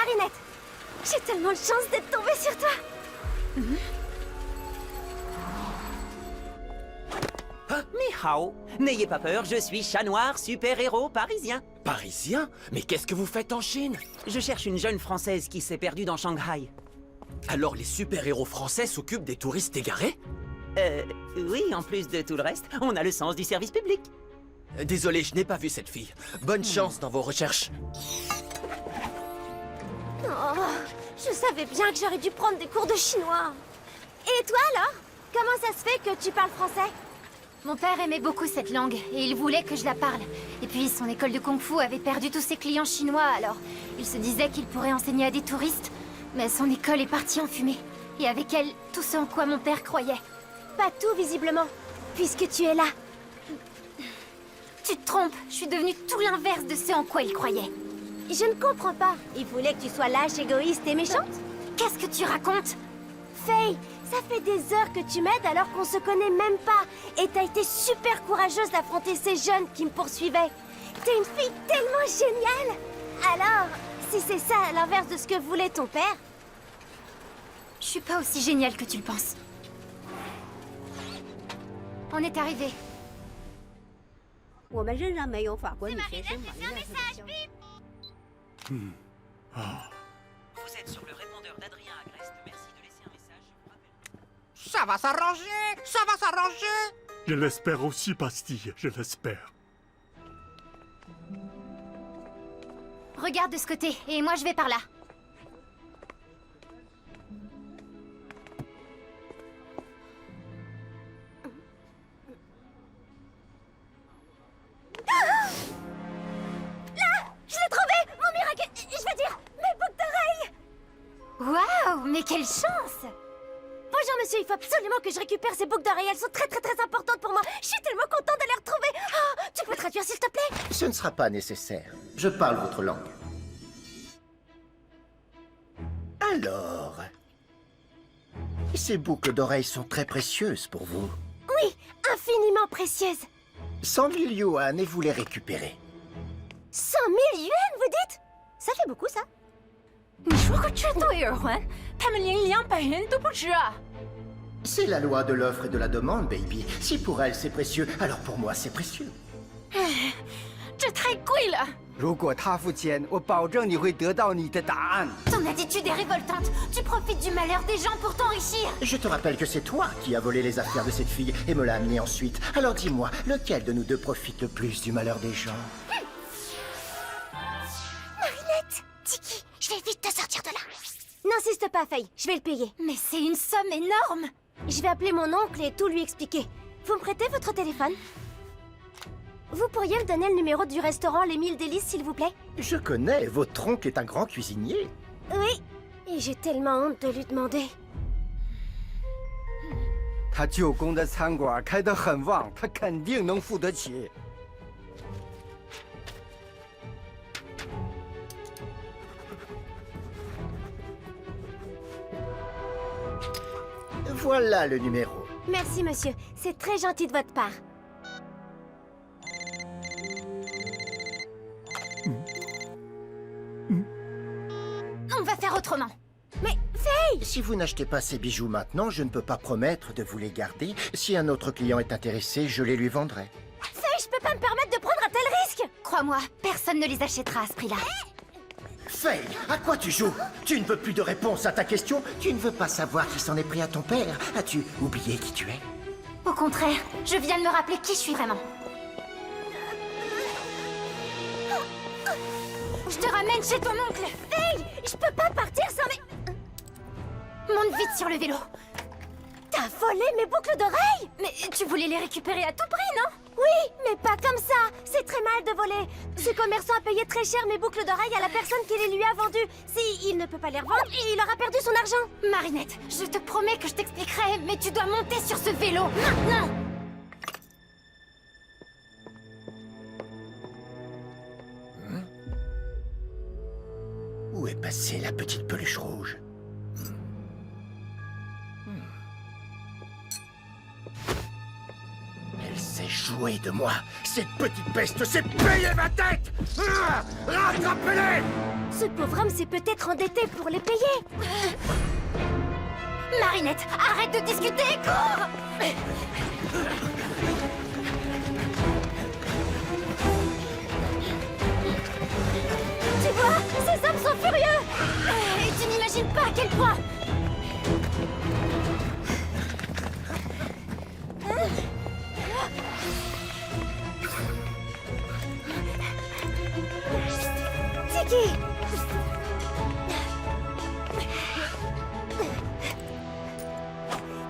Marinette! J'ai tellement de chance d'être tombée sur toi! Ni hao. N'ayez pas peur, je suis Chat Noir, super-héros parisien. Parisien? Mais qu'est-ce que vous faites en Chine? Je cherche une jeune Française qui s'est perdue dans Shanghai. Alors les super-héros français s'occupent des touristes égarés? Oui, en plus de tout le reste, on a le sens du service public. Désolé, je n'ai pas vu cette fille. Bonne chance dans vos recherches. Oh, je savais bien que j'aurais dû prendre des cours de chinois. Et toi alors? Comment ça se fait que tu parles français? Mon père aimait beaucoup cette langue, et il voulait que je la parle. Et puis, son école de kung-fu avait perdu tous ses clients chinois, alors il se disait qu'il pourrait enseigner à des touristes. Mais son école est partie en fumée. Et avec elle, tout ce en quoi mon père croyait. Pas tout, visiblement, puisque tu es là. Tu te trompes, je suis devenue tout l'inverse de ce en quoi il croyait. Je ne comprends pas. Il voulait que tu sois lâche, égoïste et méchante? Qu'est-ce que tu racontes? Faye, ça fait des heures que tu m'aides alors qu'on se connaît même pas. Et t'as été super courageuse d'affronter ces jeunes qui me poursuivaient. T'es une fille tellement géniale. Alors, si c'est ça l'inverse de ce que voulait ton père... Je suis pas aussi géniale que tu le penses. On est arrivé. 我们仍然没有法国女学生玛丽亚特的消息。 Vous êtes sur le répondeur d'Adrien Agreste. Merci de laisser un message. Je vous rappelle. Ça va s'arranger! Ça va s'arranger! Je l'espère aussi, Pastille, je l'espère. Regarde de ce côté, et moi je vais par là. Je l'ai trouvé! Mon miracle... Je veux dire, mes boucles d'oreilles! Waouh, mais quelle chance! Bonjour monsieur, il faut absolument que je récupère ces boucles d'oreilles. Elles sont très importantes pour moi. Je suis tellement contente de les retrouver. Oh, tu peux traduire s'il te plaît? Ce ne sera pas nécessaire. Je parle votre langue. Alors... Ces boucles d'oreilles sont très précieuses pour vous. Oui, infiniment précieuse. 100 000 yuan et vous les récupérez. 100 000 yuan, vous dites? Ça fait beaucoup, ça. 你说个这对耳环，他们连200元都不值啊！ C'est la loi de l'offre et de la demande, baby. Si pour elle c'est précieux, alors pour moi c'est précieux. 这太贵了。 如果他付钱，我保证你会得到你的答案。 Ton attitude est révoltante. Tu profites du malheur des gens pour t'enrichir. Je te rappelle que c'est toi qui as volé les affaires de cette fille et me l'as amenée ensuite. Alors dis-moi, lequel de nous deux profite le plus du malheur des gens? Marinette, Tiki, je vais vite te sortir de là. N'insiste pas, Faye. Je vais le payer. Mais c'est une somme énorme. Je vais appeler mon oncle et tout lui expliquer. Vous me prêtez votre téléphone? Vous pourriez me donner le numéro du restaurant Les Mille Délices, s'il vous plaît? Je connais, votre oncle est un grand cuisinier. Oui, et j'ai tellement honte de lui demander. 他舅公的餐馆开得很旺，他肯定能付得起。 Voilà le numéro. Merci, monsieur. C'est très gentil de votre part. On va faire autrement. Mais, Faye! Si vous n'achetez pas ces bijoux maintenant, je ne peux pas promettre de vous les garder. Si un autre client est intéressé, je les lui vendrai. Faye, je peux pas me permettre de prendre un tel risque! Crois-moi, personne ne les achètera à ce prix-là. Faye, à quoi tu joues? Tu ne veux plus de réponse à ta question? Tu ne veux pas savoir qui s'en est pris à ton père? As-tu oublié qui tu es? Au contraire, je viens de me rappeler qui je suis vraiment. Je te ramène chez ton oncle. Faye! Je peux pas partir sans mes... Monte vite sur le vélo. T'as volé mes boucles d'oreilles? Mais tu voulais les récupérer à tout prix, non? Oui, mais pas comme ça. C'est très mal de voler. Ce commerçant a payé très cher mes boucles d'oreilles à la personne qui les lui a vendues. Si il ne peut pas les revendre, il aura perdu son argent. Marinette, je te promets que je t'expliquerai, mais tu dois monter sur ce vélo, maintenant! Où est passée la petite peluche rouge? Elle s'est jouée de moi. Cette petite peste s'est payée ma tête. Rattrapez-les! Ce pauvre homme s'est peut-être endetté pour les payer. Marinette, arrête de discuter, cours! Tu vois, ces hommes sont furieux. Et tu n'imagines pas à quel point! Tiki!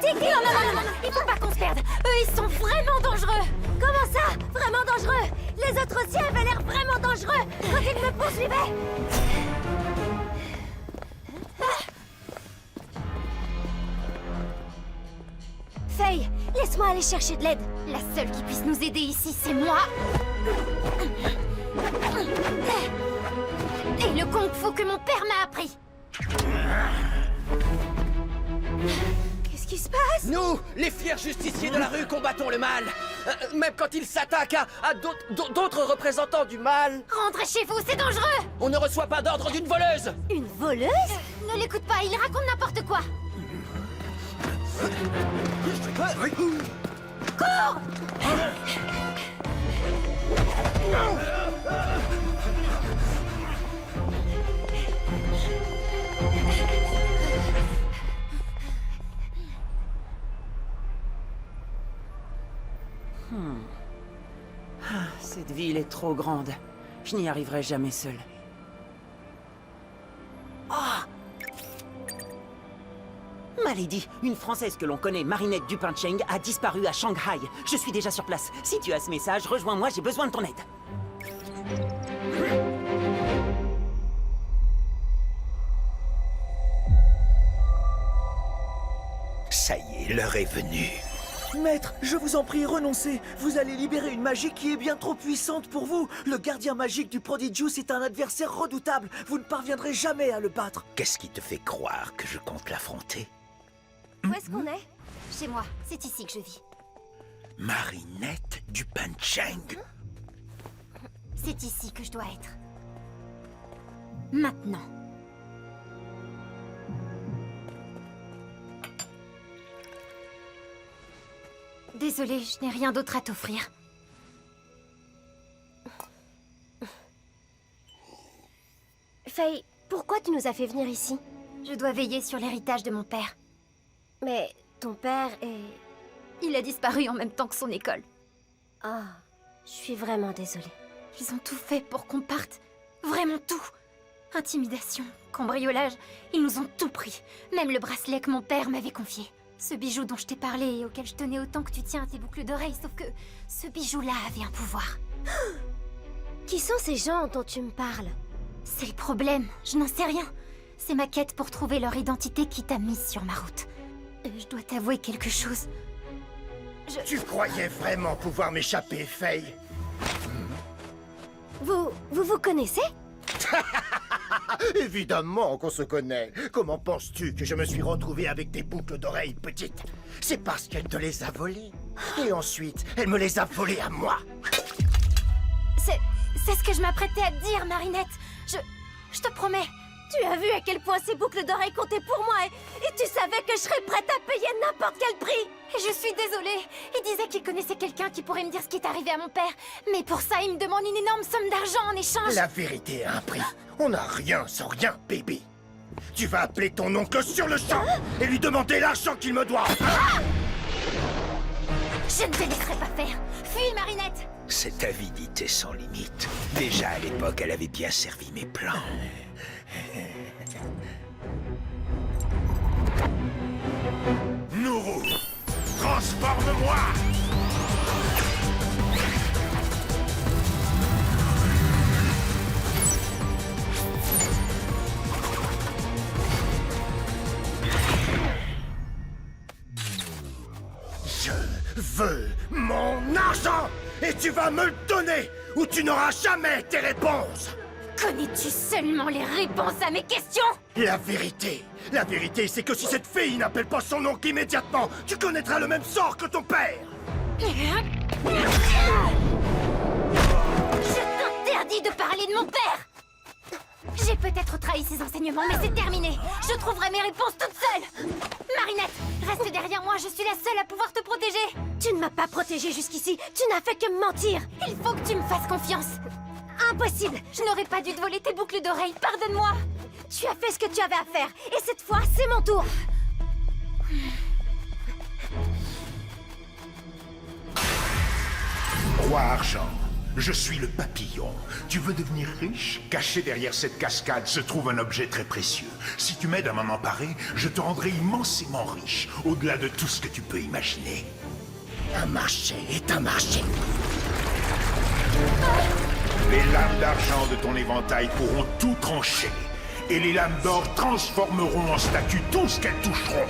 Tiki! Non, il faut pas qu'on se perde! Eux, ils sont vraiment dangereux! Comment ça? Vraiment dangereux? Les autres aussi avaient l'air vraiment dangereux quand ils me poursuivaient! Faye, laisse-moi aller chercher de l'aide. La seule qui puisse nous aider ici, c'est moi! Et le kung-fu que mon père m'a appris! Qu'est-ce qui se passe? Nous, les fiers justiciers de la rue, combattons le mal. Même quand il s'attaque à d'autres représentants du mal. Rentrez chez vous, c'est dangereux! On ne reçoit pas d'ordre d'une voleuse. Une voleuse? Ne l'écoute pas, il raconte n'importe quoi! Cette ville est trop grande. Je n'y arriverai jamais seul. Ah! Malédie, une Française que l'on connaît, Marinette Dupin-Cheng, a disparu à Shanghai. Je suis déjà sur place. Si tu as ce message, rejoins-moi, j'ai besoin de ton aide. Ça y est, l'heure est venue. Maître, je vous en prie, renoncez. Vous allez libérer une magie qui est bien trop puissante pour vous. Le gardien magique du Prodigious est un adversaire redoutable. Vous ne parviendrez jamais à le battre. Qu'est-ce qui te fait croire que je compte l'affronter? Où est-ce qu'on est? Chez moi, c'est ici que je vis. Marinette Dupin-Cheng. C'est ici que je dois être. Maintenant. Désolée, je n'ai rien d'autre à t'offrir. Faye, pourquoi tu nous as fait venir ici? Je dois veiller sur l'héritage de mon père. Mais ton père est... Il a disparu en même temps que son école. Ah, je suis vraiment désolée. Ils ont tout fait pour qu'on parte. Vraiment tout. Intimidation, cambriolage, ils nous ont tout pris. Même le bracelet que mon père m'avait confié. Ce bijou dont je t'ai parlé et auquel je tenais autant que tu tiens à tes boucles d'oreilles, sauf que ce bijou-là avait un pouvoir. Qui sont ces gens dont tu me parles? C'est le problème, je n'en sais rien. C'est ma quête pour trouver leur identité qui t'a mise sur ma route. Je dois t'avouer quelque chose. Tu croyais vraiment pouvoir m'échapper, Faye? Vous connaissez? Évidemment qu'on se connaît. Comment penses-tu que je me suis retrouvé avec des boucles d'oreilles petites? C'est parce qu'elle te les a volées. Et ensuite, elle me les a volées à moi. C'est ce que je m'apprêtais à te dire, Marinette. Je te promets. Tu as vu à quel point ces boucles d'oreilles comptaient pour moi et tu savais que je serais prête à payer n'importe quel prix. Et je suis désolée. Il disait qu'il connaissait quelqu'un qui pourrait me dire ce qui est arrivé à mon père. Mais pour ça, il me demande une énorme somme d'argent en échange. La vérité a un prix. On n'a rien sans rien, baby. Tu vas appeler ton oncle sur le champ et lui demander l'argent qu'il me doit. Je ne te laisserai pas faire. Fuis, Marinette. Cette avidité sans limite. Déjà à l'époque, elle avait bien servi mes plans. Nourou, transforme-moi! Je veux mon argent! Et tu vas me le donner, ou tu n'auras jamais tes réponses! Connais-tu seulement les réponses à mes questions? La vérité, c'est que si cette fille n'appelle pas son oncle immédiatement, tu connaîtras le même sort que ton père! Je t'interdis de parler de mon père! J'ai peut-être trahi ses enseignements, mais c'est terminé. Je trouverai mes réponses toute seule. Marinette, reste derrière moi, je suis la seule à pouvoir te protéger. Tu ne m'as pas protégée jusqu'ici. Tu n'as fait que mentir. Il faut que tu me fasses confiance. Impossible. Je n'aurais pas dû te voler tes boucles d'oreilles, pardonne-moi. Tu as fait ce que tu avais à faire. Et cette fois, c'est mon tour. Roi Argent, je suis le papillon. Tu veux devenir riche? Caché derrière cette cascade se trouve un objet très précieux. Si tu m'aides à m'en emparer, je te rendrai immensément riche, au-delà de tout ce que tu peux imaginer. Un marché est un marché. Les lames d'argent de ton éventail pourront tout trancher. Et les lames d'or transformeront en statue tout ce qu'elles toucheront.